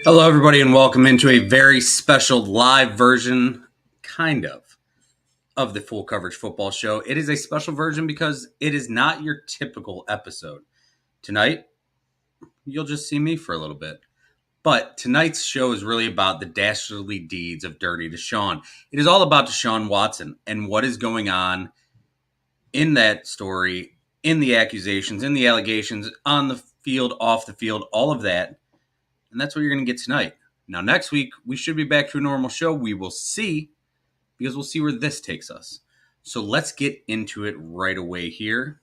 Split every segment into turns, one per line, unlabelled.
Hello, everybody, and welcome into a very special live version, of the Full Coverage Football Show. It is a special version because it is not your typical episode. Tonight, you'll just see me for a little bit. But tonight's show is really about the dastardly deeds of Dirty Deshaun. It is all about Deshaun Watson and what is going on in that story, in the accusations, in the allegations, on the field, off the field, all of that. And that's what you're going to get tonight. Now, next week, we should be back to a normal show. We will see, because we'll see where this takes us. So let's get into it right away here.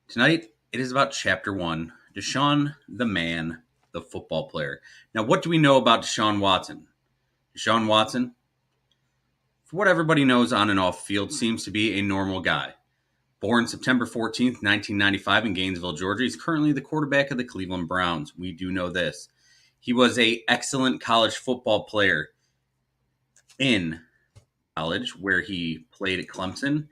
Tonight, it is about Chapter 1, Deshaun the Man, the football player. Now, what do we know about Deshaun Watson? Deshaun Watson, for what everybody knows on and off field, seems to be a normal guy. Born September 14th, 1995 in Gainesville, Georgia, he's currently the quarterback of the Cleveland Browns. We do know this. He was an excellent college football player in college where he played at Clemson.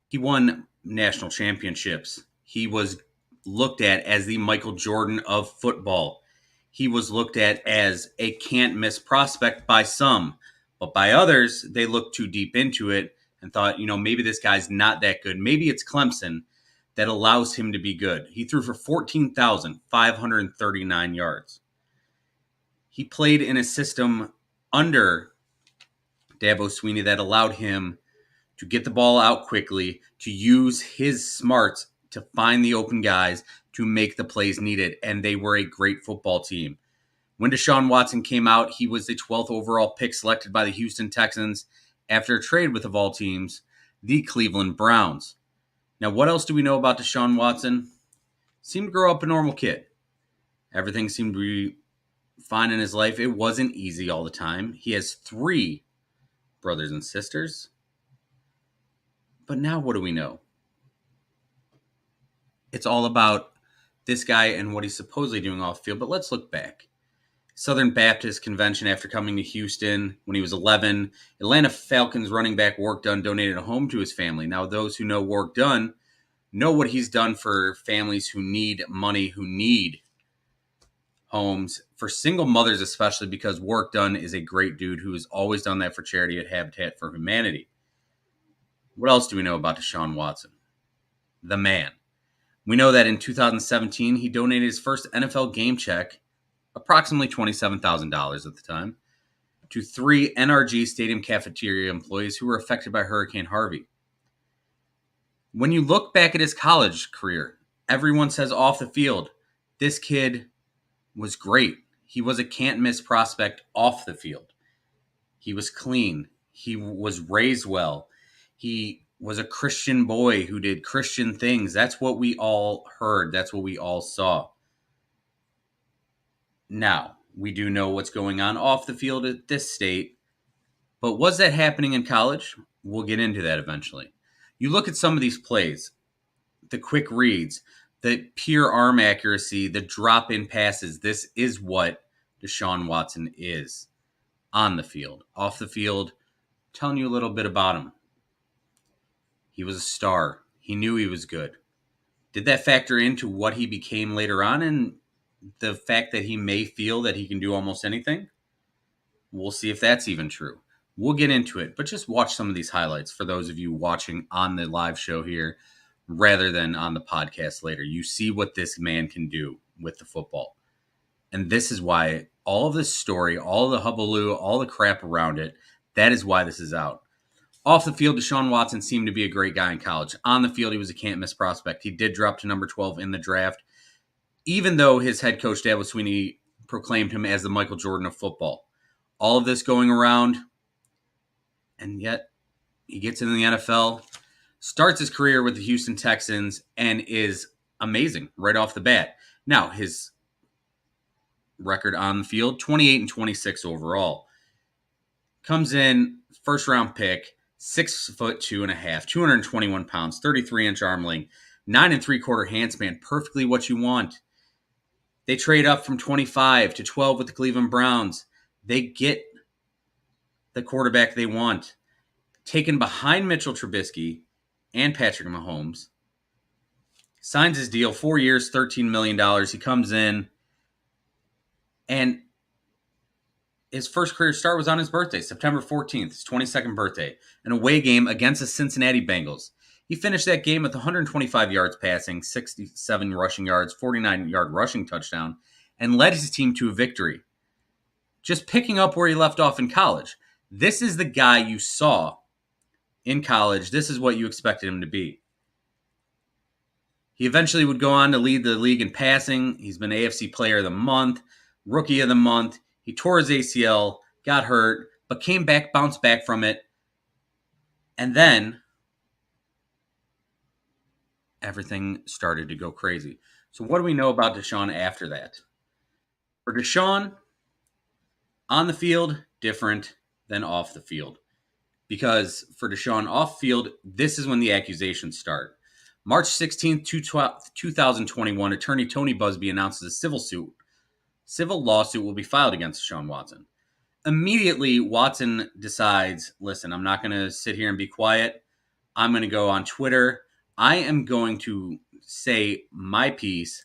He won national championships. He was looked at as the Michael Jordan of football. He was looked at as a can't-miss prospect by some, but by others, they looked too deep into it and thought, maybe this guy's not that good. Maybe it's Clemson that allows him to be good. He threw for 14,539 yards. He played in a system under Dabo Swinney that allowed him to get the ball out quickly, to use his smarts to find the open guys, to make the plays needed, and they were a great football team. When Deshaun Watson came out, he was the 12th overall pick selected by the Houston Texans after a trade with, of all teams, the Cleveland Browns. Now, what else do we know about Deshaun Watson? Seemed to grow up a normal kid. Everything seemed to be fine in his life. It wasn't easy all the time. He has 3 brothers and sisters. But now what do we know? It's all about this guy and what he's supposedly doing off field. But let's look back. Southern Baptist Convention after coming to Houston when he was 11. Atlanta Falcons running back Warrick Dunn donated a home to his family. Now, those who know Warrick Dunn know what he's done for families who need money, who need homes, for single mothers especially, because Warrick Dunn is a great dude who has always done that for charity at Habitat for Humanity. What else do we know about Deshaun Watson? The man. We know that in 2017, he donated his first NFL game check, approximately $27,000 at the time, to 3 NRG Stadium cafeteria employees who were affected by Hurricane Harvey. When you look back at his college career, everyone says off the field, this kid was great. He was a can't-miss prospect off the field. He was clean. He was raised well. He was a Christian boy who did Christian things. That's what we all heard. That's what we all saw. Now, we do know what's going on off the field at this state, but was that happening in college? We'll get into that eventually. You look at some of these plays, the quick reads, the pure arm accuracy, the drop-in passes. This is what Deshaun Watson is on the field. Off the field, telling you a little bit about him. He was a star. He knew he was good. Did that factor into what he became later on and the fact that he may feel that he can do almost anything? We'll see if that's even true. We'll get into it, but just watch some of these highlights for those of you watching on the live show here rather than on the podcast later. You see what this man can do with the football. And this is why all of this story, all the hullabaloo, all the crap around it, that is why this is out. Off the field, Deshaun Watson seemed to be a great guy in college. On the field, he was a can't-miss prospect. He did drop to number 12 in the draft, even though his head coach, Dabo Swinney, proclaimed him as the Michael Jordan of football. All of this going around, and yet he gets into the NFL, starts his career with the Houston Texans, and is amazing right off the bat. Now, his record on the field, 28-26 overall. Comes in, first-round pick, 6'2.5", 221 pounds, 33-inch arm length, 9 3/4 hand span, perfectly what you want. They trade up from 25 to 12 with the Cleveland Browns. They get the quarterback they want. Taken behind Mitchell Trubisky and Patrick Mahomes. Signs his deal, 4 years, $13 million. He comes in, And his first career start was on his birthday, September 14th, his 22nd birthday, an away game against the Cincinnati Bengals. He finished that game with 125 yards passing, 67 rushing yards, 49-yard rushing touchdown, and led his team to a victory. Just picking up where he left off in college. This is the guy you saw in college. This is what you expected him to be. He eventually would go on to lead the league in passing. He's been AFC Player of the Month, Rookie of the Month. He tore his ACL, got hurt, but came back, bounced back from it. And then everything started to go crazy. So what do we know about Deshaun after that? For Deshaun, on the field, different than off the field. Because for Deshaun off field, this is when the accusations start. March 16th, 2021, attorney Tony Busby announces a civil lawsuit will be filed against Deshaun Watson. Immediately, Watson decides, listen, I'm not going to sit here and be quiet. I'm going to go on Twitter. I am going to say my piece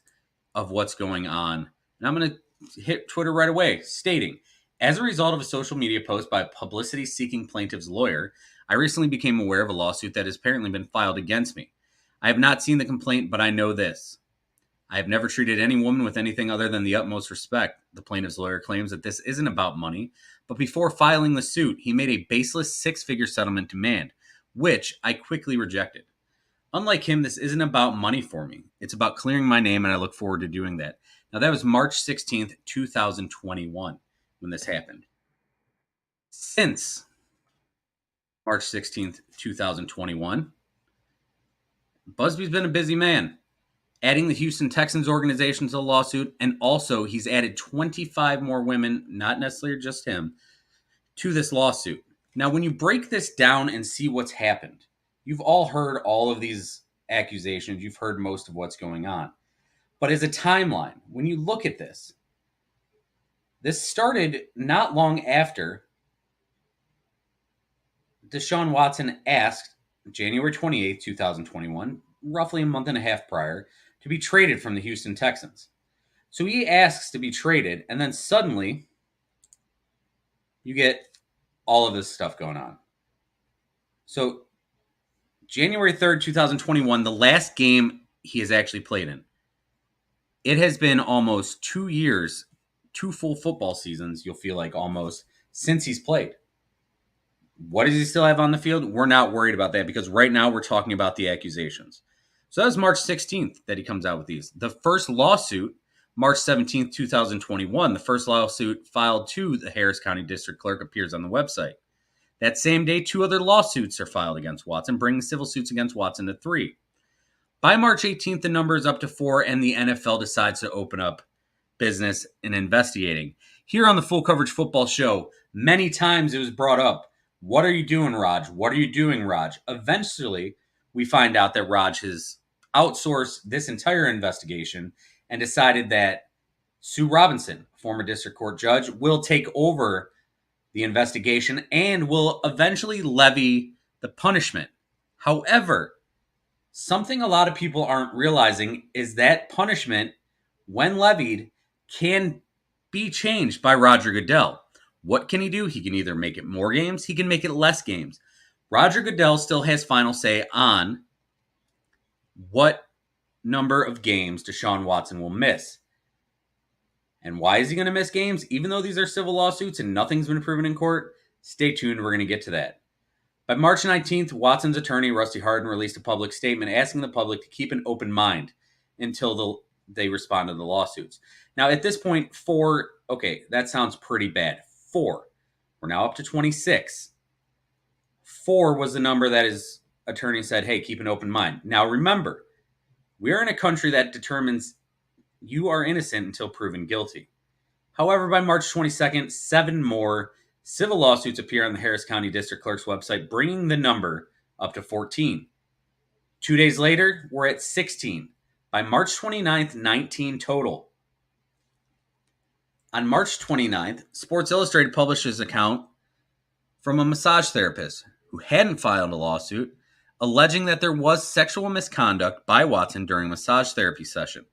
of what's going on. And I'm going to hit Twitter right away, stating, as a result of a social media post by a publicity-seeking plaintiff's lawyer, I recently became aware of a lawsuit that has apparently been filed against me. I have not seen the complaint, but I know this. I have never treated any woman with anything other than the utmost respect. The plaintiff's lawyer claims that this isn't about money, but before filing the suit, he made a baseless six-figure settlement demand, which I quickly rejected. Unlike him, this isn't about money for me. It's about clearing my name, and I look forward to doing that. Now, that was March 16th, 2021, when this happened. Since March 16th, 2021, Busby's been a busy man, adding the Houston Texans organization to the lawsuit, and also he's added 25 more women, not necessarily just him, to this lawsuit. Now, when you break this down and see what's happened, you've all heard all of these accusations. You've heard most of what's going on. But as a timeline, when you look at this started not long after Deshaun Watson asked, January 28th, 2021, roughly a month and a half prior, to be traded from the Houston Texans. So he asks to be traded, and then suddenly you get all of this stuff going on. So January 3rd, 2021, the last game he has actually played in. It has been almost 2 years, 2 full football seasons, you'll feel like almost, since he's played. What does he still have on the field? We're not worried about that because right now we're talking about the accusations. So that was March 16th that he comes out with these. The first lawsuit, March 17th, 2021, the first lawsuit filed to the Harris County District Clerk appears on the website. That same day, 2 other lawsuits are filed against Watson, bringing civil suits against Watson to 3. By March 18th, the number is up to 4, and the NFL decides to open up business in investigating. Here on the Full Coverage Football Show, many times it was brought up, what are you doing, Raj? What are you doing, Raj? Eventually, we find out that Raj has outsourced this entire investigation and decided that Sue Robinson, former district court judge, will take over the investigation and will eventually levy the punishment. However, something a lot of people aren't realizing is that punishment, when levied, can be changed by Roger Goodell. What can he do? He can either make it more games, he can make it less games. Roger Goodell still has final say on what number of games Deshaun Watson will miss. And why is he going to miss games? Even though these are civil lawsuits and nothing's been proven in court, stay tuned, we're going to get to that. By March 19th, Watson's attorney, Rusty Hardin, released a public statement asking the public to keep an open mind until they respond to the lawsuits. Now, at this point, 4, okay, that sounds pretty bad. 4. We're now up to 26. 4 was the number that his attorney said, hey, keep an open mind. Now, remember, we're in a country that determines you are innocent until proven guilty. However, by March 22nd, 7 more civil lawsuits appear on the Harris County District Clerk's website, bringing the number up to 14. 2 days later, we're at 16. By March 29th, 19 total. On March 29th, Sports Illustrated published his account from a massage therapist who hadn't filed a lawsuit, alleging that there was sexual misconduct by Watson during a massage therapy session.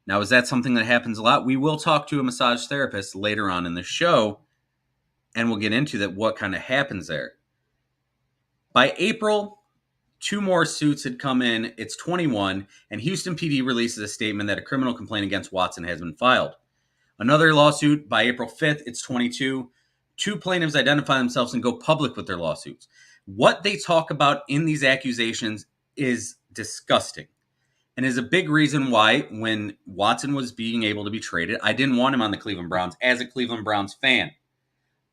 Now, is that something that happens a lot? We will talk to a massage therapist later on in the show, and we'll get into that, what kind of happens there. By April, 2 more suits had come in. It's 21, and Houston PD releases a statement that a criminal complaint against Watson has been filed. Another lawsuit by April 5th, it's 22. 2 plaintiffs identify themselves and go public with their lawsuits. What they talk about in these accusations is disgusting, and is a big reason why, when Watson was being able to be traded, I didn't want him on the Cleveland Browns as a Cleveland Browns fan.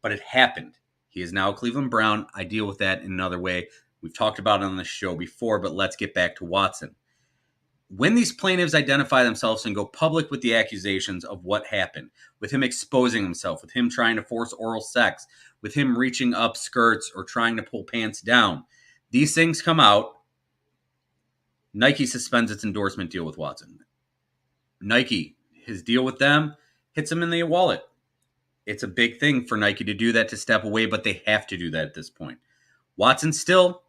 But it happened. He is now a Cleveland Brown. I deal with that in another way. We've talked about it on the show before, but let's get back to Watson. When these plaintiffs identify themselves and go public with the accusations of what happened, with him exposing himself, with him trying to force oral sex, with him reaching up skirts or trying to pull pants down, these things come out. Nike suspends its endorsement deal with Watson. Nike, his deal with them, hits him in the wallet. It's a big thing for Nike to do that, to step away, but they have to do that at this point. Watson's still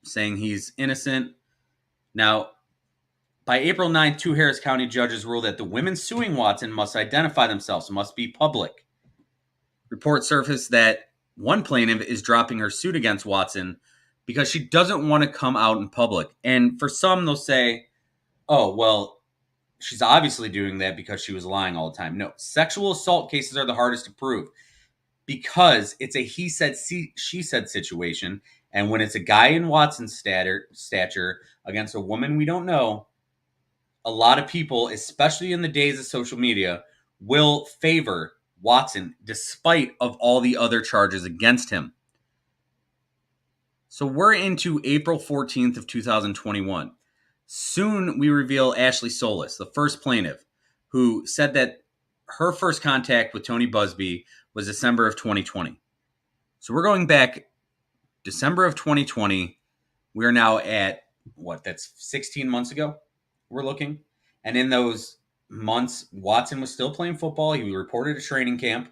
saying he's innocent. Now, by April 9th, 2 Harris County judges ruled that the women suing Watson must identify themselves, must be public. Reports surfaced that one plaintiff is dropping her suit against Watson because she doesn't want to come out in public. And for some, they'll say, oh, well, she's obviously doing that because she was lying all the time. No, sexual assault cases are the hardest to prove because it's a he said, she said situation. And when it's a guy in Watson's stature against a woman we don't know, a lot of people, especially in the days of social media, will favor Watson despite of all the other charges against him. So we're into April 14th of 2021. Soon we reveal Ashley Solis, the first plaintiff, who said that her first contact with Tony Busby was December of 2020. So we're going back December of 2020. We are now at, that's 16 months ago we're looking. And in those months, Watson was still playing football. He reported a training camp.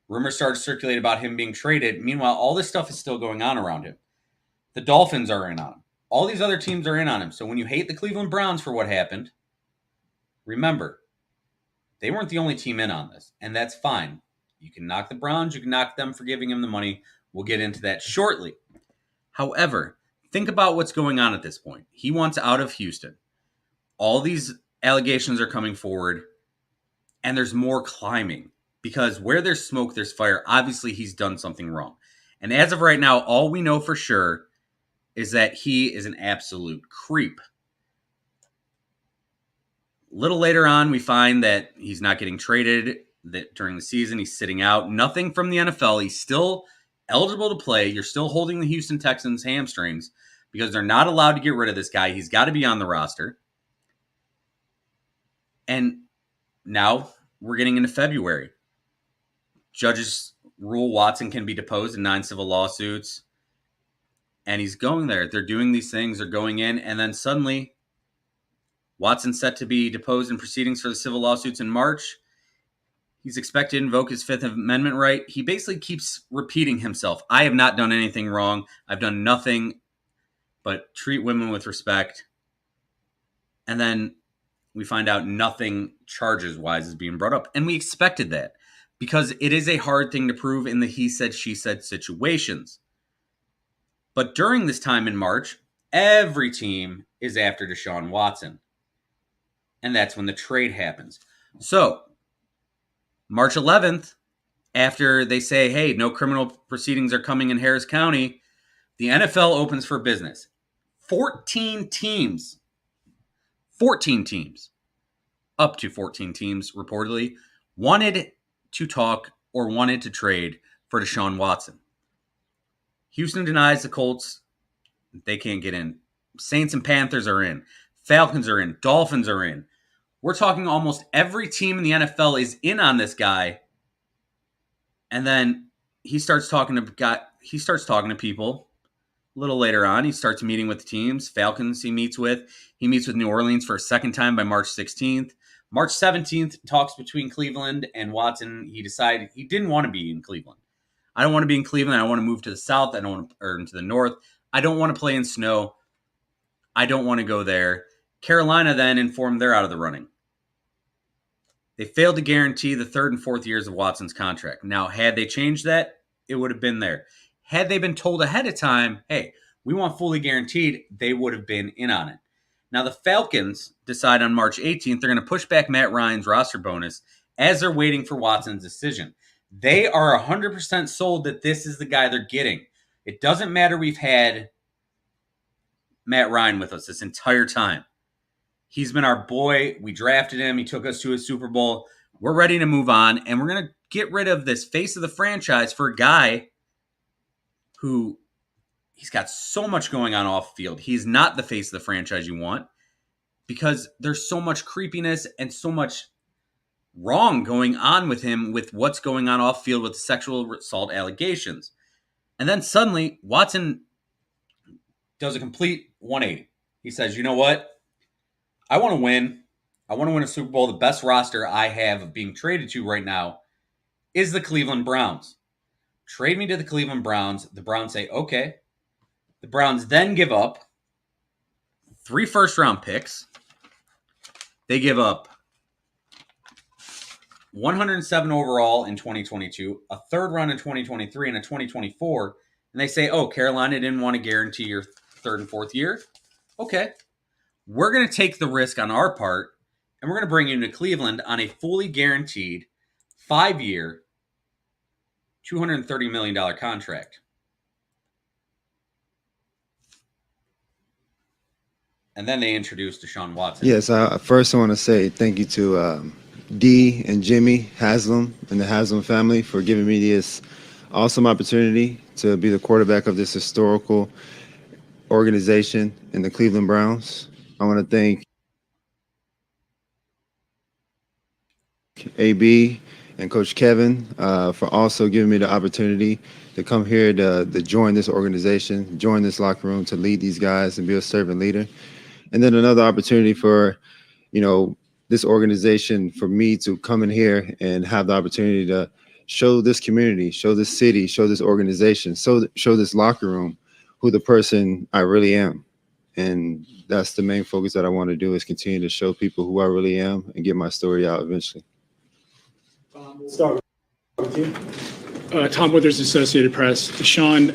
Rumors started to circulate about him being traded. Meanwhile, all this stuff is still going on around him. The Dolphins are in on him. All these other teams are in on him. So when you hate the Cleveland Browns for what happened, remember, they weren't the only team in on this. And that's fine. You can knock the Browns. You can knock them for giving him the money. We'll get into that shortly. However, think about what's going on at this point. He wants out of Houston. All these allegations are coming forward, and there's more climbing. Because where there's smoke, there's fire. Obviously, he's done something wrong. And as of right now, all we know for sure is that he is an absolute creep. A little later on, we find that he's not getting traded, that during the season he's sitting out. Nothing from the NFL. He's still eligible to play. You're still holding the Houston Texans' hamstrings because they're not allowed to get rid of this guy. He's got to be on the roster. And now we're getting into February. Judges rule Watson can be deposed in 9 civil lawsuits. And he's going there. They're doing these things. They're going in. And then suddenly, Watson's set to be deposed in proceedings for the civil lawsuits in March. He's expected to invoke his Fifth Amendment right. He basically keeps repeating himself. I have not done anything wrong. I've done nothing but treat women with respect. And then we find out nothing charges-wise is being brought up. And we expected that because it is a hard thing to prove in the he said, she said situations. But during this time in March, every team is after Deshaun Watson. And that's when the trade happens. So, March 11th, after they say, hey, no criminal proceedings are coming in Harris County, the NFL opens for business. 14 teams, up to 14 teams reportedly, wanted to talk or wanted to trade for Deshaun Watson. Houston denies the Colts. They can't get in. Saints and Panthers are in. Falcons are in. Dolphins are in. We're talking almost every team in the NFL is in on this guy. And then he starts talking to people. A little later on, he starts meeting with the teams. Falcons he meets with New Orleans for a second time by March 16th. March 17th, talks between Cleveland and Watson. He decided he didn't want to be in Cleveland. I don't want to be in Cleveland. I want to move to the south. I don't want to, or into the north. I don't want to play in snow. I don't want to go there. Carolina then informed they're out of the running. They failed to guarantee the third and fourth years of Watson's contract. Now, had they changed that, it would have been there. Had they been told ahead of time, hey, we want fully guaranteed, they would have been in on it. Now, the Falcons decide on March 18th they're going to push back Matt Ryan's roster bonus as they're waiting for Watson's decision. They are 100% sold that this is the guy they're getting. It doesn't matter we've had Matt Ryan with us this entire time. He's been our boy. We drafted him. He took us to a Super Bowl. We're ready to move on, and we're going to get rid of this face of the franchise for a guy who he's got so much going on off field. He's not the face of the franchise you want because there's so much creepiness and so much wrong going on with him with what's going on off field with sexual assault allegations. And then suddenly Watson does a complete 180. He says, you know what? I want to win. I want to win a Super Bowl. The best roster I have of being traded to right now is the Cleveland Browns. Trade me to the Cleveland Browns. The Browns say, okay. The Browns then give up 3 first-round picks. They give up 107 overall in 2022, a third round in 2023, and a 2024. And they say, oh, Carolina didn't want to guarantee your third and fourth year. Okay. We're going to take the risk on our part, and we're going to bring you to Cleveland on a fully guaranteed 5-year, $230 million contract. And then they introduced Deshaun Watson.
Yes, first I want to say thank you to Dee and Jimmy Haslam and the Haslam family for giving me this awesome opportunity to be the quarterback of this historical organization in the Cleveland Browns. I want to thank AB and Coach Kevin for also giving me the opportunity to come here to join this organization, join this locker room, to lead these guys and be a servant leader. And then another opportunity for, this organization, for me to come in here and have the opportunity to show this community, show this city, show this organization, show this locker room who the person I really am. And that's the main focus that I want to do, is continue to show people who I really am and get my story out eventually.
We'll start with you. Tom Withers, Associated Press. Deshaun,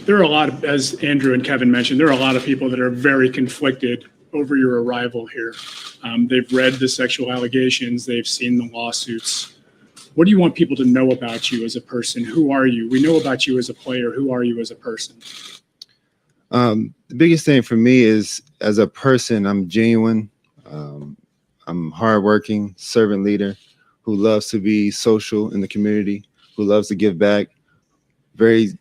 there are a lot of, as Andrew and Kevin mentioned, there are a lot of people that are very conflicted over your arrival here. They've read the sexual allegations. They've seen the lawsuits. What do you want people to know about you as a person? Who are you? We know about you as a player. Who are you as a person?
The biggest thing for me is, as a person, I'm genuine. I'm hardworking, servant leader who loves to be social in the community, who loves to give back, very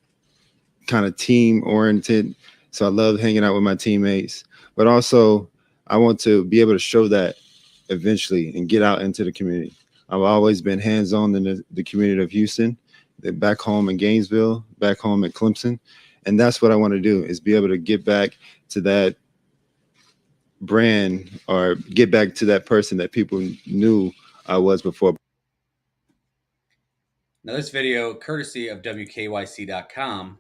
kind of team oriented. So I love hanging out with my teammates, but also I want to be able to show that eventually and get out into the community. I've always been hands-on in the community of Houston, back home in Gainesville, back home at Clemson. And that's what I want to do, is be able to get back to that brand, or get back to that person that people knew I was before.
Now, this video, courtesy of WKYC.com,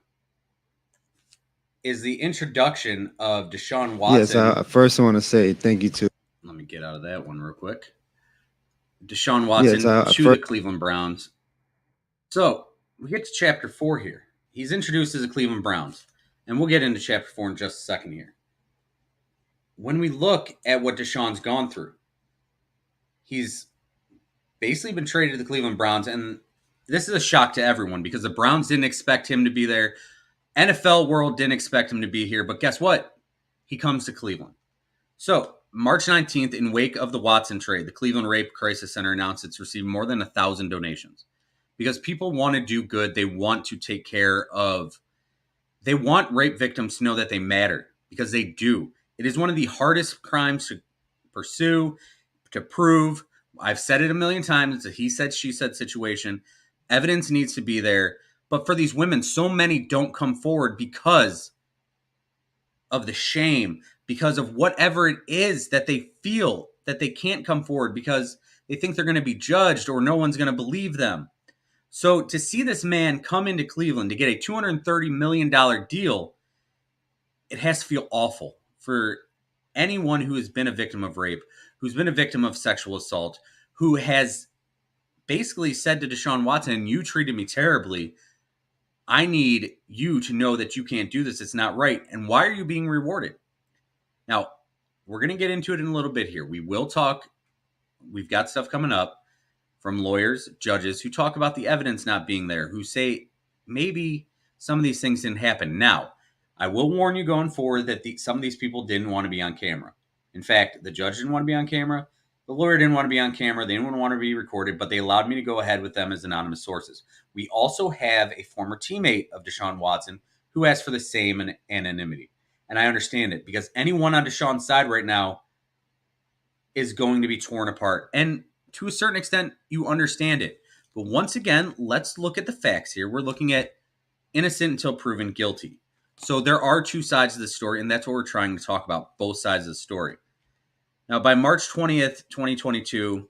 is the introduction of Deshaun Watson.
Yes, first I want to say thank you to...
Let me get out of that one real quick. Deshaun Watson to the Cleveland Browns. So, we get to Chapter 4 here. He's introduced as the Cleveland Browns, and we'll get into Chapter 4 in just a second here. When we look at what Deshaun's gone through, he's basically been traded to the Cleveland Browns, and this is a shock to everyone because the Browns didn't expect him to be there. NFL world didn't expect him to be here, but guess what? He comes to Cleveland. So, March 19th, in wake of the Watson trade, the Cleveland Rape Crisis Center announced it's received more than 1,000 donations because people want to do good. They want to take care of, they want rape victims to know that they matter, because they do. It is one of the hardest crimes to pursue, to prove. I've said it a million times. It's a he said, she said situation. Evidence needs to be there. But for these women, so many don't come forward because of the shame, because of whatever it is that they feel that they can't come forward because they think they're going to be judged or no one's going to believe them. So to see this man come into Cleveland to get a $230 million deal, it has to feel awful for anyone who has been a victim of rape, who's been a victim of sexual assault, who has basically said to Deshaun Watson, you treated me terribly. I need you to know that you can't do this. It's not right. And why are you being rewarded? Now, we're going to get into it in a little bit here. We will talk. We've got stuff coming up from lawyers, judges who talk about the evidence not being there, who say maybe some of these things didn't happen. Now, I will warn you going forward that some of these people didn't want to be on camera. In fact, the judge didn't want to be on camera. The lawyer didn't want to be on camera. They didn't want to be recorded, but they allowed me to go ahead with them as anonymous sources. We also have a former teammate of Deshaun Watson who asked for the same anonymity. And I understand it because anyone on Deshaun's side right now is going to be torn apart. And to a certain extent, you understand it. But once again, let's look at the facts here. We're looking at innocent until proven guilty. So there are two sides of the story, and that's what we're trying to talk about, both sides of the story. Now, by March 20th, 2022,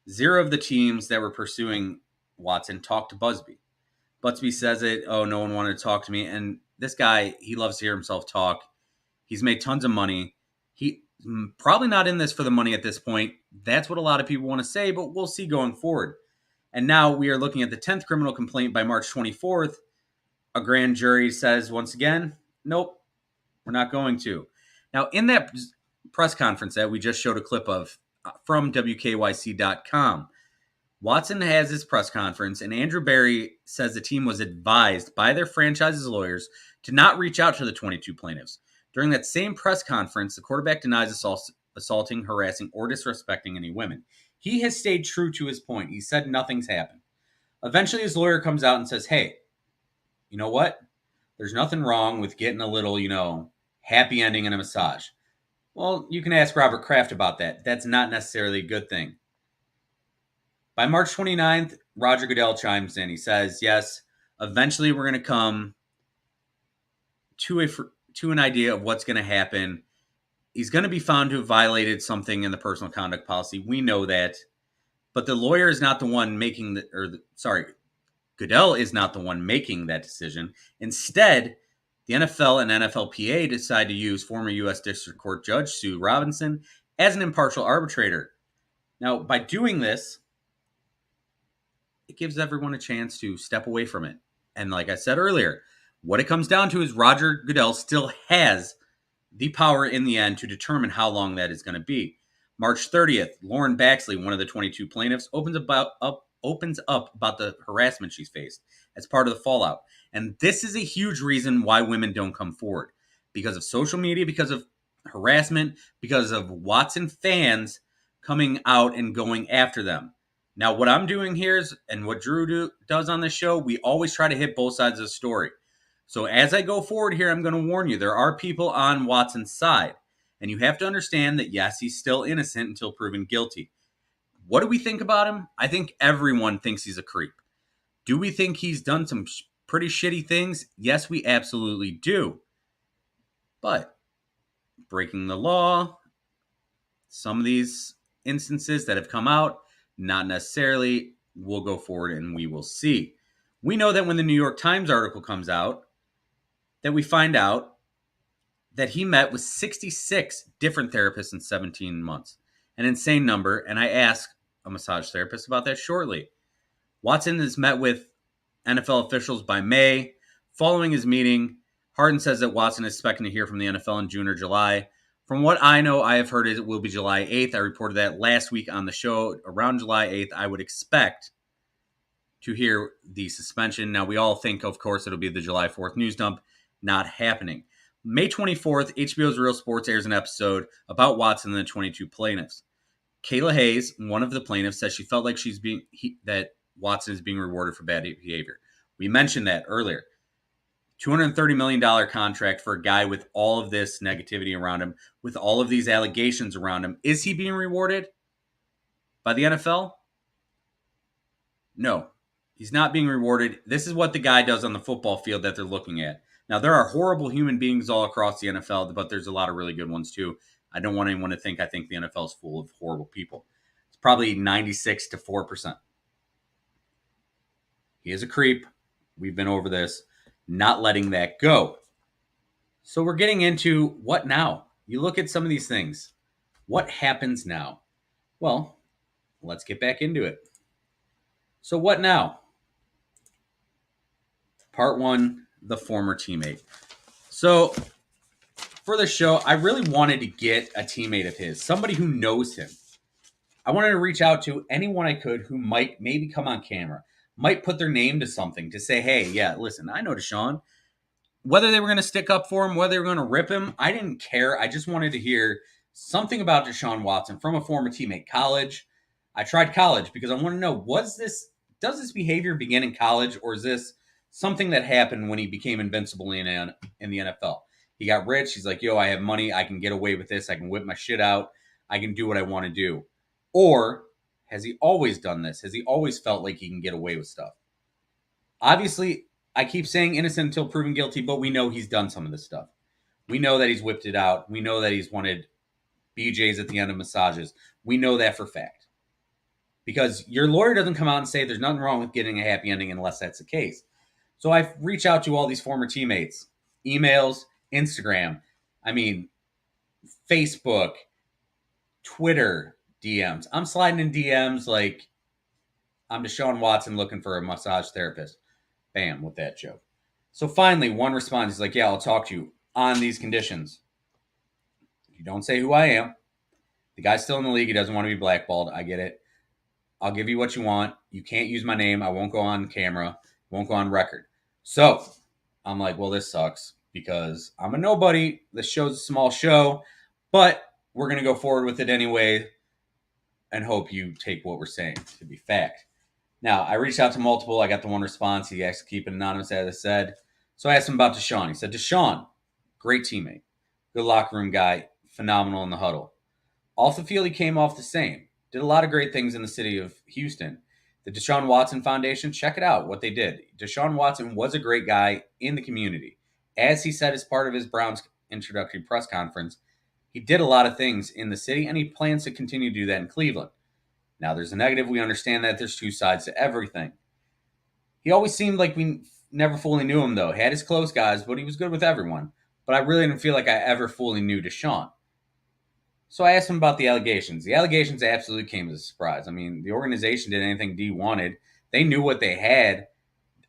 0 of the teams that were pursuing Watson talked to Busby. Busby says it, oh, no one wanted to talk to me. And this guy, he loves to hear himself talk. He's made tons of money. He probably not in this for the money at this point. That's what a lot of people want to say, but we'll see going forward. And now we are looking at the 10th criminal complaint by March 24th. A grand jury says once again, nope, we're not going to. Now, in that press conference that we just showed a clip of from WKYC.com, Watson has his press conference, and Andrew Berry says the team was advised by their franchise's lawyers to not reach out to the 22 plaintiffs. During that same press conference, the quarterback denies assaulting, harassing, or disrespecting any women. He has stayed true to his point. He said nothing's happened. Eventually, his lawyer comes out and says, hey, you know what? There's nothing wrong with getting a little, happy ending in a massage. Well, you can ask Robert Kraft about that. That's not necessarily a good thing. By March 29th, Roger Goodell chimes in. He says, yes, eventually we're going to come to an idea of what's going to happen. He's going to be found to have violated something in the personal conduct policy. We know that. But the lawyer is not the one making Goodell is not the one making that decision. Instead, the NFL and NFLPA decide to use former U.S. District Court Judge Sue Robinson as an impartial arbitrator. Now, by doing this, it gives everyone a chance to step away from it. And like I said earlier, what it comes down to is Roger Goodell still has the power in the end to determine how long that is going to be. March 30th, Lauren Baxley, one of the 22 plaintiffs, opens up about the harassment she's faced as part of the fallout. And this is a huge reason why women don't come forward. Because of social media, because of harassment, because of Watson fans coming out and going after them. Now, what I'm doing here is, and what Drew does on this show, we always try to hit both sides of the story. So as I go forward here, I'm going to warn you, there are people on Watson's side. And you have to understand that, yes, he's still innocent until proven guilty. What do we think about him? I think everyone thinks he's a creep. Do we think he's done some pretty shitty things? Yes, we absolutely do. But breaking the law, some of these instances that have come out, not necessarily. We'll go forward and we will see. We know that when the New York Times article comes out, that we find out that he met with 66 different therapists in 17 months. An insane number, and I asked a massage therapist about that shortly. Watson has met with NFL officials by May. Following his meeting, Harden says that Watson is expecting to hear from the NFL in June or July. From what I know, I have heard it will be July 8th. I reported that last week on the show. Around July 8th, I would expect to hear the suspension. Now, we all think, of course, it'll be the July 4th news dump. Not happening. May 24th, HBO's Real Sports airs an episode about Watson and the 22 plaintiffs. Kayla Hayes, one of the plaintiffs, says she felt like that Watson is being rewarded for bad behavior. We mentioned that earlier. $230 million contract for a guy with all of this negativity around him, with all of these allegations around him. Is he being rewarded by the NFL? No, he's not being rewarded. This is what the guy does on the football field that they're looking at. Now, there are horrible human beings all across the NFL, but there's a lot of really good ones too. I don't want anyone to think I think the NFL is full of horrible people. It's probably 96 to 4%. He is a creep. We've been over this. Not letting that go. So we're getting into what now? You look at some of these things. What happens now? Well, let's get back into it. So what now? Part 1, the former teammate. So for the show, I really wanted to get a teammate of his, somebody who knows him. I wanted to reach out to anyone I could who might maybe come on camera, might put their name to something to say, hey, yeah, listen, I know Deshaun. Whether they were going to stick up for him, whether they were going to rip him, I didn't care. I just wanted to hear something about Deshaun Watson from a former teammate. College. I tried college because I want to know, does this behavior begin in college, or is this something that happened when he became invincible in the NFL? He got rich. He's like, yo, I have money. I can get away with this. I can whip my shit out. I can do what I want to do. Or has he always done this? Has he always felt like he can get away with stuff? Obviously, I keep saying innocent until proven guilty, but we know he's done some of this stuff. We know that he's whipped it out. We know that he's wanted BJs at the end of massages. We know that for fact. Because your lawyer doesn't come out and say there's nothing wrong with getting a happy ending unless that's the case. So I reach out to all these former teammates, emails, Instagram, Facebook, Twitter, DMs. I'm sliding in DMs like I'm Deshaun Watson looking for a massage therapist. Bam, with that joke. So finally, one responds. He's like, yeah, I'll talk to you on these conditions. You don't say who I am. The guy's still in the league. He doesn't want to be blackballed. I get it. I'll give you what you want. You can't use my name. I won't go on camera. Won't go on record. So I'm like, well, this sucks because I'm a nobody. This show's a small show, but we're going to go forward with it anyway and hope you take what we're saying to be fact. Now, I reached out to multiple. I got the one response. He asked to keep it anonymous, as I said. So I asked him about Deshaun. He said, Deshaun, great teammate, good locker room guy, phenomenal in the huddle. Off the field, he came off the same. Did a lot of great things in the city of Houston. The Deshaun Watson Foundation, check it out, what they did. Deshaun Watson was a great guy in the community. As he said as part of his Browns introductory press conference, he did a lot of things in the city, and he plans to continue to do that in Cleveland. Now, there's a negative. We understand that there's two sides to everything. He always seemed like we never fully knew him, though. He had his close guys, but he was good with everyone. But I really didn't feel like I ever fully knew Deshaun. So I asked him about the allegations. The allegations absolutely came as a surprise. The organization did anything D wanted. They knew what they had.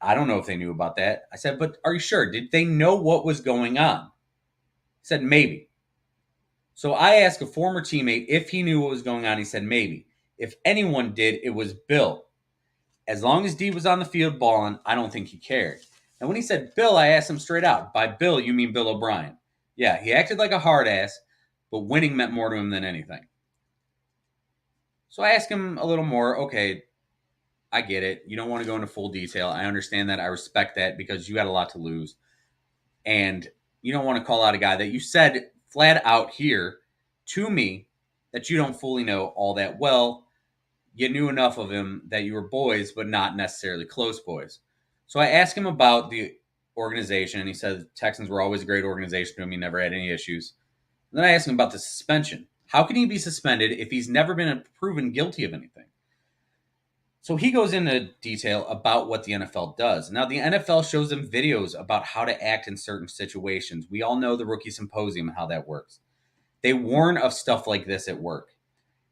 I don't know if they knew about that. I said, but are you sure? Did they know what was going on? He said, maybe. So I asked a former teammate if he knew what was going on. He said, maybe. If anyone did, it was Bill. As long as D was on the field balling, I don't think he cared. And when he said Bill, I asked him straight out, by Bill, you mean Bill O'Brien? Yeah, he acted like a hard ass, but winning meant more to him than anything. So I asked him a little more. Okay, I get it. You don't want to go into full detail. I understand that. I respect that because you got a lot to lose. And you don't want to call out a guy that you said flat out here to me that you don't fully know all that well. You knew enough of him that you were boys, but not necessarily close boys. So I asked him about the organization, and he said the Texans were always a great organization to him. He never had any issues. And then I asked him about the suspension. How can he be suspended if he's never been proven guilty of anything? So he goes into detail about what the NFL does. Now, the NFL shows them videos about how to act in certain situations. We all know the Rookie Symposium and how that works. They warn of stuff like this at work.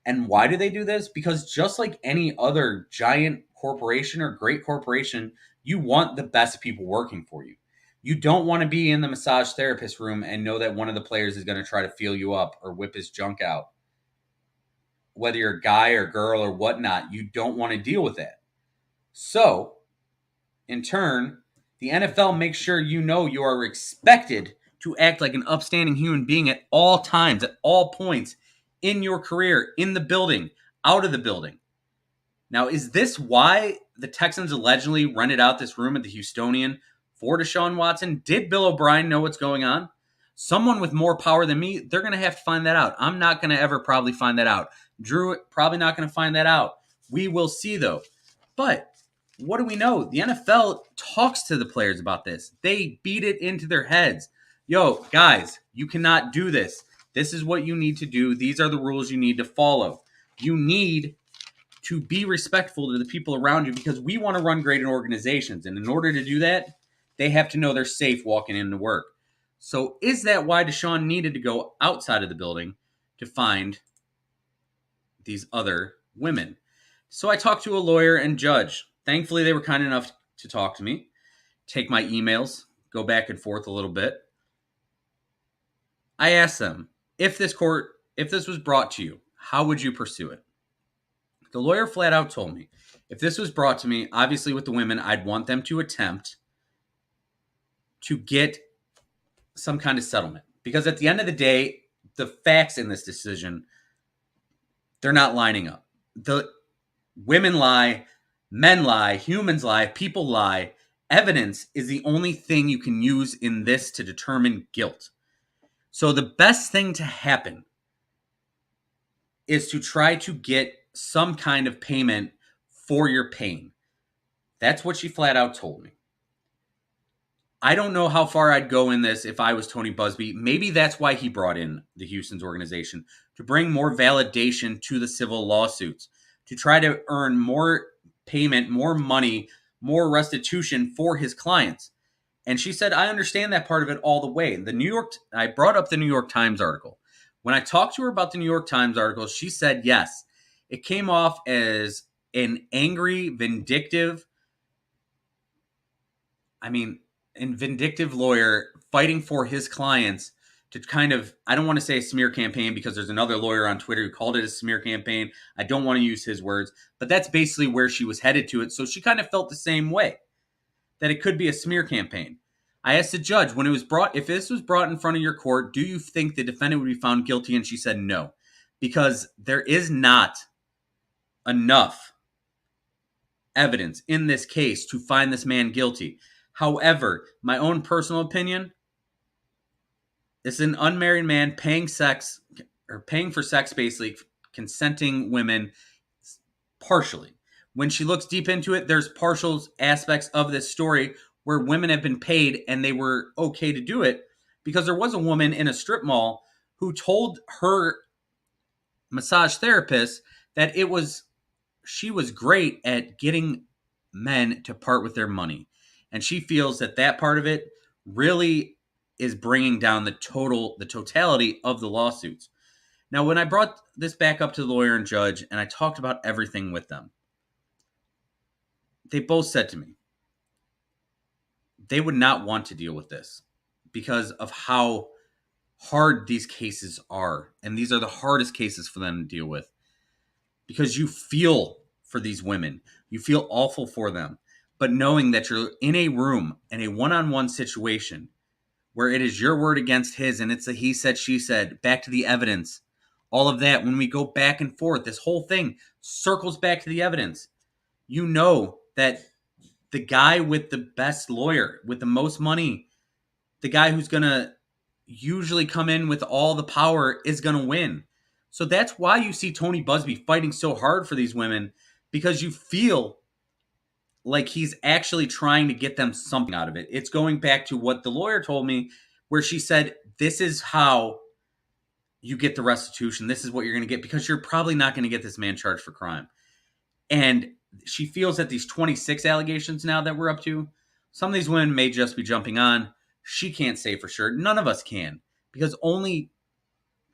And why do they do this? Because just like any other giant corporation or great corporation, you want the best people working for you. You don't want to be in the massage therapist room and know that one of the players is going to try to feel you up or whip his junk out. Whether you're a guy or girl or whatnot, you don't want to deal with that. So, in turn, the NFL makes sure you know you are expected to act like an upstanding human being at all times, at all points, in your career, in the building, out of the building. Now, is this why the Texans allegedly rented out this room at the Houstonian for Deshaun Watson? Did Bill O'Brien know what's going on? Someone with more power than me, they're going to have to find that out. I'm not going to ever probably find that out. Drew, probably not going to find that out. We will see, though. But what do we know? The NFL talks to the players about this. They beat it into their heads. Yo, guys, you cannot do this. This is what you need to do. These are the rules you need to follow. You need to be respectful to the people around you because we want to run great organizations. And in order to do that, they have to know they're safe walking into work. So is that why Deshaun needed to go outside of the building to find these other women? So I talked to a lawyer and judge. Thankfully, they were kind enough to talk to me, take my emails, go back and forth a little bit. I asked them, if this was brought to you, how would you pursue it? The lawyer flat out told me, if this was brought to me, obviously with the women, I'd want them to attempt to get some kind of settlement. Because at the end of the day, the facts in this decision, they're not lining up. The women lie, men lie, humans lie, people lie. Evidence is the only thing you can use in this to determine guilt. So the best thing to happen is to try to get some kind of payment for your pain. That's what she flat out told me. I don't know how far I'd go in this if I was Tony Busby. Maybe that's why he brought in the Houston's organization, to bring more validation to the civil lawsuits, to try to earn more payment, more money, more restitution for his clients. And she said, I understand that part of it all the way. I brought up the New York Times article. When I talked to her about the New York Times article, she said, yes, it came off as an angry, vindictive lawyer fighting for his clients to kind of, I don't want to say a smear campaign because there's another lawyer on Twitter who called it a smear campaign. I don't want to use his words, but that's basically where she was headed to it. So she kind of felt the same way, that it could be a smear campaign. I asked the judge, if this was brought in front of your court, do you think the defendant would be found guilty? And she said no, because there is not enough evidence in this case to find this man guilty. However, my own personal opinion, this is an unmarried man paying for sex, basically consenting women partially. When she looks deep into it, there's partial aspects of this story where women have been paid and they were okay to do it, because there was a woman in a strip mall who told her massage therapist that she was great at getting men to part with their money. And she feels that part of it really is bringing down the totality of the lawsuits. Now, when I brought this back up to the lawyer and judge and I talked about everything with them, they both said to me they would not want to deal with this because of how hard these cases are. And these are the hardest cases for them to deal with, because you feel for these women. You feel awful for them. But knowing that you're in a room in a one-on-one situation where it is your word against his, and it's a he said, she said, back to the evidence, all of that, when we go back and forth, this whole thing circles back to the evidence. You know that the guy with the best lawyer, with the most money, the guy who's going to usually come in with all the power is going to win. So that's why you see Tony Busby fighting so hard for these women, because you feel like he's actually trying to get them something out of it. It's going back to what the lawyer told me, where she said, this is how you get the restitution. This is what you're going to get, because you're probably not going to get this man charged for crime. And she feels that these 26 allegations now that we're up to, some of these women may just be jumping on. She can't say for sure. None of us can, because only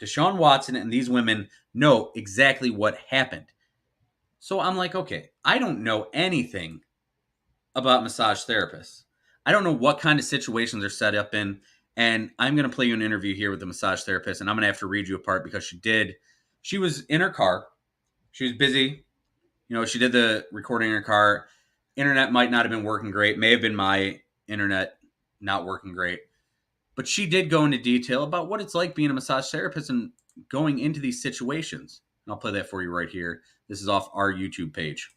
Deshaun Watson and these women know exactly what happened. So I'm like, okay, I don't know anything about massage therapists. I don't know what kind of situations they're set up in. And I'm going to play you an interview here with the massage therapist, and I'm going to have to read you a part because she was in her car. She was busy. She did the recording in her car. Internet might not have been working great. May have been my internet not working great. But she did go into detail about what it's like being a massage therapist and going into these situations. And I'll play that for you right here. This is off our YouTube page.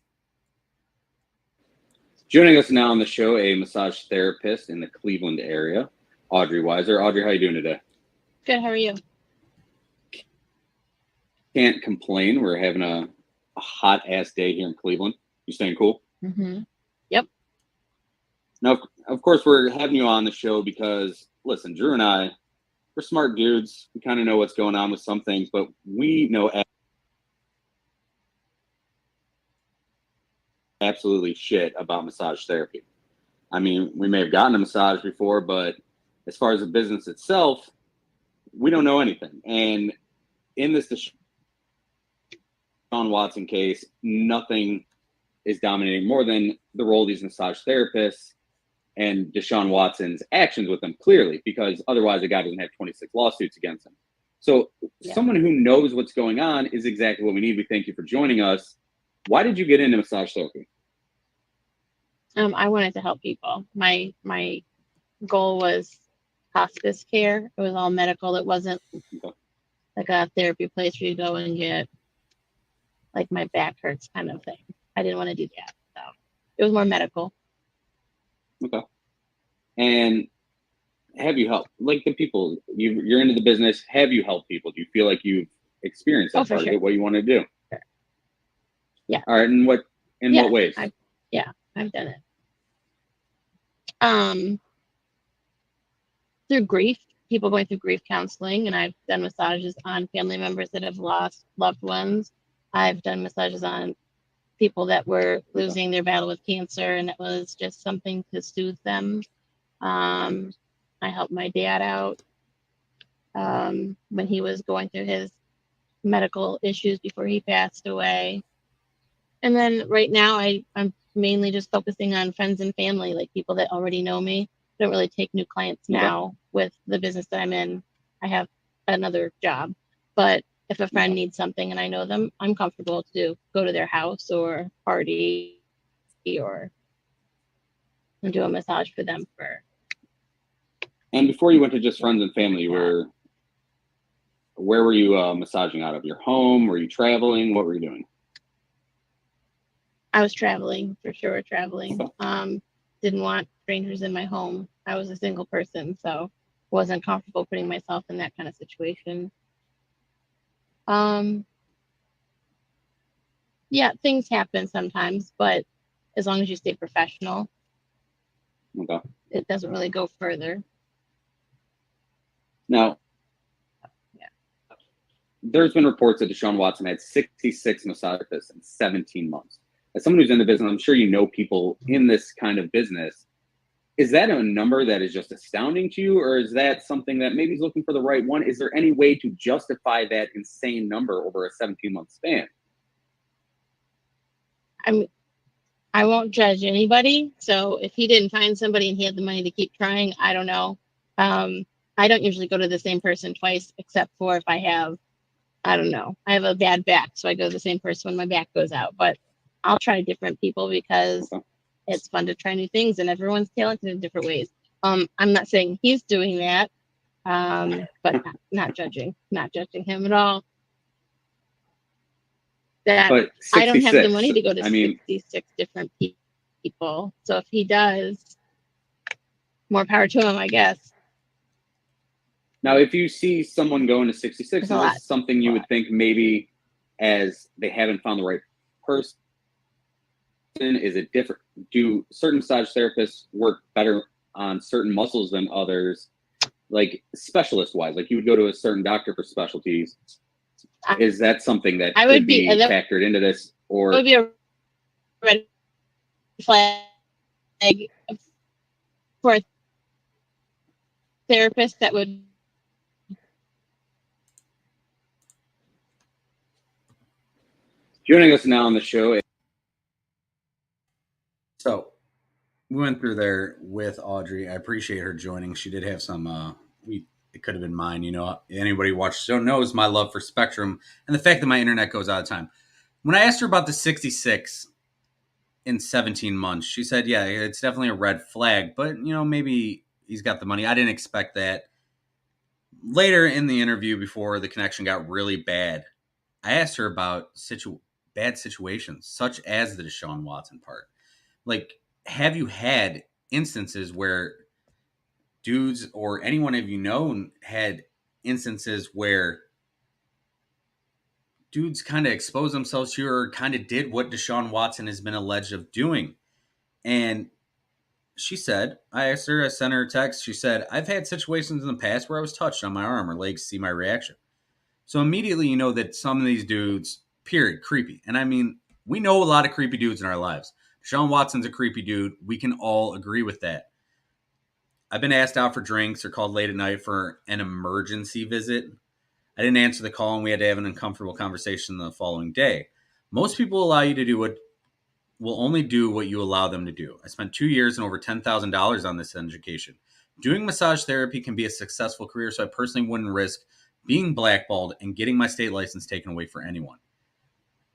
Joining us now on the show, a massage therapist in the Cleveland area, Audrey Weiser. Audrey, how are you doing today?
Good. How are you?
Can't complain. We're having a hot-ass day here in Cleveland. You staying cool?
Mm-hmm. Yep.
Now, of course, we're having you on the show because, listen, Drew and I, we're smart dudes. We kind of know what's going on with some things, but we know absolutely shit about massage therapy. I mean, we may have gotten a massage before, but as far as the business itself, we don't know anything. And in this Deshaun Deshaun Watson case, nothing is dominating more than the role of these massage therapists and Deshaun Watson's actions with them, clearly, because otherwise a guy doesn't have 26 lawsuits against him. So someone who knows what's going on is exactly what we need. We thank you for joining us. Why did you get into massage therapy?
I wanted to help people. My goal was hospice care. It was all medical. It wasn't like a therapy place where you go and get like my back hurts kind of thing. I didn't want to do that. So it was more medical.
Okay. And have you helped, like the people, you're into the business, have you helped people? Do you feel like you've experienced that part of it, what you want to do?
Sure. Yeah.
All right. And what ways?
I've done it. Through grief, people going through grief counseling, and I've done massages on family members that have lost loved ones. I've done massages on people that were losing their battle with cancer, and it was just something to soothe them. I helped my dad out when he was going through his medical issues before he passed away. And then right now I'm mainly just focusing on friends and family, like people that already know me. I don't really take new clients now with the business that I'm in. I have another job, but if a friend needs something and I know them, I'm comfortable to go to their house or party or do a massage for them.
And before you went to just friends and family, where were you massaging out of? Your home? Were you traveling? What were you doing?
I was traveling, for sure, traveling. Didn't want strangers in my home. I was a single person, so wasn't comfortable putting myself in that kind of situation. Yeah, things happen sometimes, but as long as you stay professional, it doesn't really go further.
Now, there's been reports that Deshaun Watson had 66 massage therapists in 17 months. As someone who's in the business, I'm sure you know people in this kind of business. Is that a number that is just astounding to you, or is that something that maybe is looking for the right one? Is there any way to justify that insane number over a 17-month span?
I won't judge anybody. So if he didn't find somebody and he had the money to keep trying, I don't know. I don't usually go to the same person twice, except for if I have a bad back. So I go to the same person when my back goes out. But I'll try different people because it's fun to try new things, and everyone's talented in different ways. I'm not saying he's doing that, but not judging him at all. But I don't have the money to go to 66 different people. So if he does, more power to him, I guess.
Now, if you see someone going to 66, is this something you would think maybe as they haven't found the right person? Is it different? Do certain massage therapists work better on certain muscles than others, like specialist wise? Like you would go to a certain doctor for specialties. Is that something that could be factored into this? Or
it would be a red flag for a therapist that would.
Joining us now on the show.
So we went through there with Audrey. I appreciate her joining. She did have some, it could have been mine. You know, anybody who watches the show knows my love for Spectrum and the fact that my internet goes out of time. When I asked her about the 66 in 17 months, she said, yeah, it's definitely a red flag, but you know, maybe he's got the money. I didn't expect that. Later in the interview, before the connection got really bad, I asked her about bad situations, such as the Deshaun Watson part. Like, have you had instances where dudes or anyone have you known had instances where dudes kind of exposed themselves to or kind of did what Deshaun Watson has been alleged of doing? And she said, I asked her, I sent her a text. She said, I've had situations in the past where I was touched on my arm or legs to see my reaction. So immediately you know that some of these dudes, period, creepy. And I mean, we know a lot of creepy dudes in our lives. Deshaun Watson's a creepy dude. We can all agree with that. I've been asked out for drinks or called late at night for an emergency visit. I didn't answer the call, and we had to have an uncomfortable conversation the following day. Most people allow you to do what will only do what you allow them to do. I spent 2 years and over $10,000 on this education. Doing massage therapy can be a successful career, so I personally wouldn't risk being blackballed and getting my state license taken away for anyone.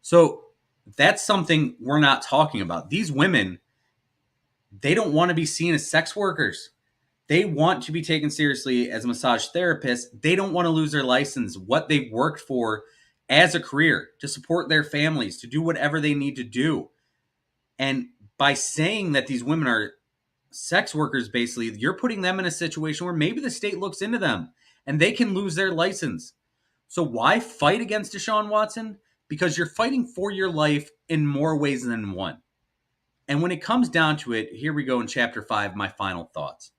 So that's something we're not talking about. These women, they don't want to be seen as sex workers. They want to be taken seriously as massage therapists. They don't want to lose their license, what they've worked for as a career, to support their families, to do whatever they need to do. And by saying that these women are sex workers, basically, you're putting them in a situation where maybe the state looks into them and they can lose their license. So why fight against Deshaun Watson? Because you're fighting for your life in more ways than one. And when it comes down to it, here we go in chapter 5, my final thoughts.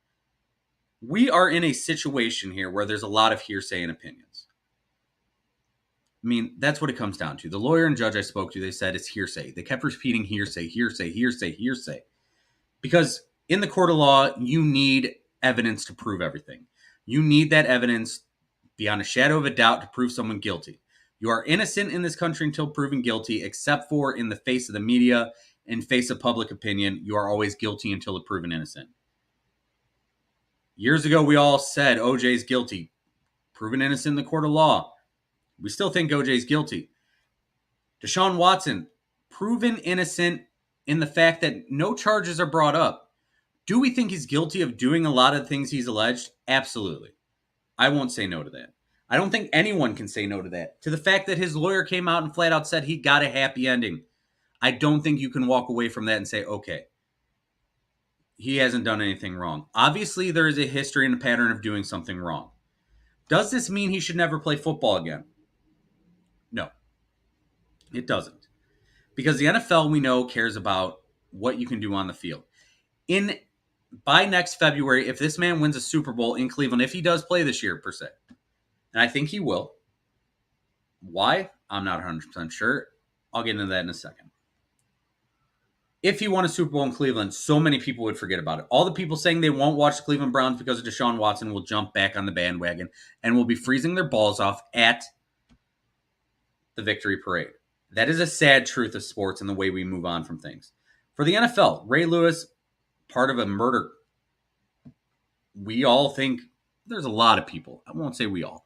We are in a situation here where there's a lot of hearsay and opinions. I mean, that's what it comes down to. The lawyer and judge I spoke to, they said it's hearsay. They kept repeating hearsay, hearsay, hearsay, hearsay. Because in the court of law, you need evidence to prove everything. You need that evidence beyond a shadow of a doubt to prove someone guilty. You are innocent in this country until proven guilty, except for in the face of the media, in face of public opinion. You are always guilty until proven innocent. Years ago, we all said OJ's guilty, proven innocent in the court of law. We still think OJ's guilty. Deshaun Watson, proven innocent in the fact that no charges are brought up. Do we think he's guilty of doing a lot of the things he's alleged? Absolutely. I won't say no to that. I don't think anyone can say no to that. To the fact that his lawyer came out and flat out said he got a happy ending. I don't think you can walk away from that and say, okay, he hasn't done anything wrong. Obviously, there is a history and a pattern of doing something wrong. Does this mean he should never play football again? No, it doesn't. Because the NFL, we know, cares about what you can do on the field. By next February, if this man wins a Super Bowl in Cleveland, if he does play this year, per se, and I think he will. Why? I'm not 100% sure. I'll get into that in a second. If he won a Super Bowl in Cleveland, so many people would forget about it. All the people saying they won't watch the Cleveland Browns because of Deshaun Watson will jump back on the bandwagon and will be freezing their balls off at the victory parade. That is a sad truth of sports and the way we move on from things. For the NFL, Ray Lewis, part of a murder. We all think, there's a lot of people, I won't say we all.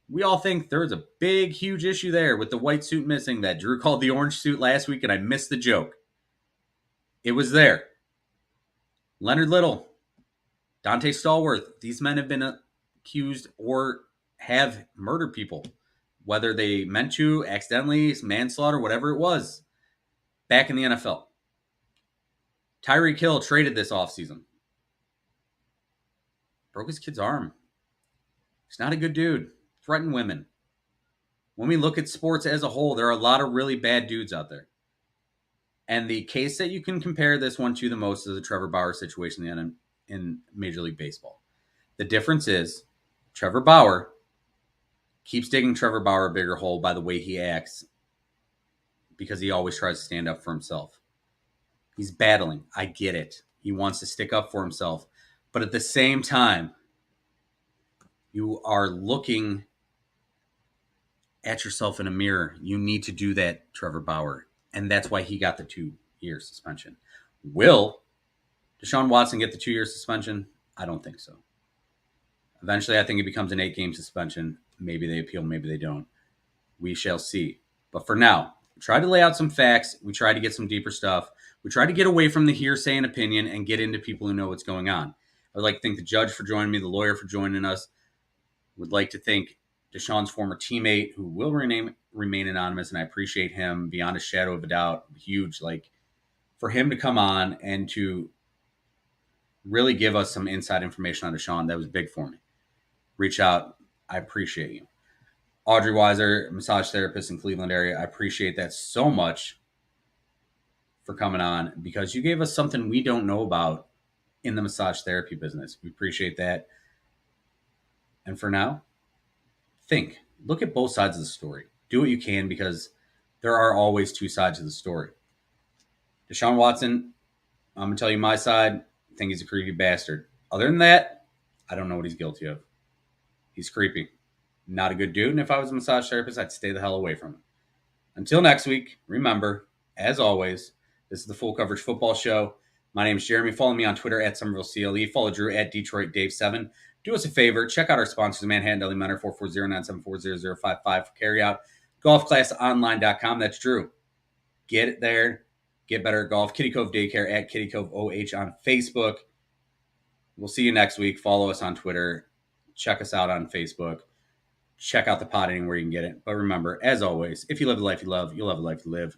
We all think there's a big, huge issue there with the white suit missing that Drew called the orange suit last week, and I missed the joke. It was there. Leonard Little, Dante Stallworth, these men have been accused or have murdered people, whether they meant to, accidentally, manslaughter, whatever it was, back in the NFL. Tyreek Hill traded this offseason. Broke his kid's arm. He's not a good dude. Threatened women. When we look at sports as a whole, there are a lot of really bad dudes out there. And the case that you can compare this one to the most is the Trevor Bauer situation in Major League Baseball. The difference is Trevor Bauer keeps digging Trevor Bauer a bigger hole by the way he acts because he always tries to stand up for himself. He's battling. I get it. He wants to stick up for himself. But at the same time, you are looking at yourself in a mirror. You need to do that, Trevor Bauer. And that's why he got the 2-year suspension. Will Deshaun Watson get the 2-year suspension? I don't think so. Eventually, I think it becomes an 8-game suspension. Maybe they appeal, maybe they don't. We shall see. But for now, we try to lay out some facts. We try to get some deeper stuff. We try to get away from the hearsay and opinion and get into people who know what's going on. I would like to thank the judge for joining me, the lawyer for joining us. Would like to thank Deshaun's former teammate, who will remain anonymous, and I appreciate him beyond a shadow of a doubt. Huge, for him to come on and to really give us some inside information on Deshaun, that was big for me. Reach out. I appreciate you. Audrey Weiser, massage therapist in Cleveland area, I appreciate that so much for coming on because you gave us something we don't know about in the massage therapy business. We appreciate that. And for now, look at both sides of the story. Do what you can because there are always two sides of the story. Deshaun Watson, I'm going to tell you my side. I think he's a creepy bastard. Other than that, I don't know what he's guilty of. He's creepy. Not a good dude. And if I was a massage therapist, I'd stay the hell away from him. Until next week, remember, as always, this is the Full Coverage Football Show. My name is Jeremy. Follow me on Twitter at SomervilleCLE. Follow Drew at DetroitDave7. Do us a favor. Check out our sponsors, Manhattan Deli Menor, 440-974-0055 for carryout. GolfClassOnline.com. That's Drew. Get it there. Get better at golf. Kitty Cove Daycare at Kitty Cove OH on Facebook. We'll see you next week. Follow us on Twitter. Check us out on Facebook. Check out the pod anywhere you can get it. But remember, as always, if you live the life you love, you'll have a life to live.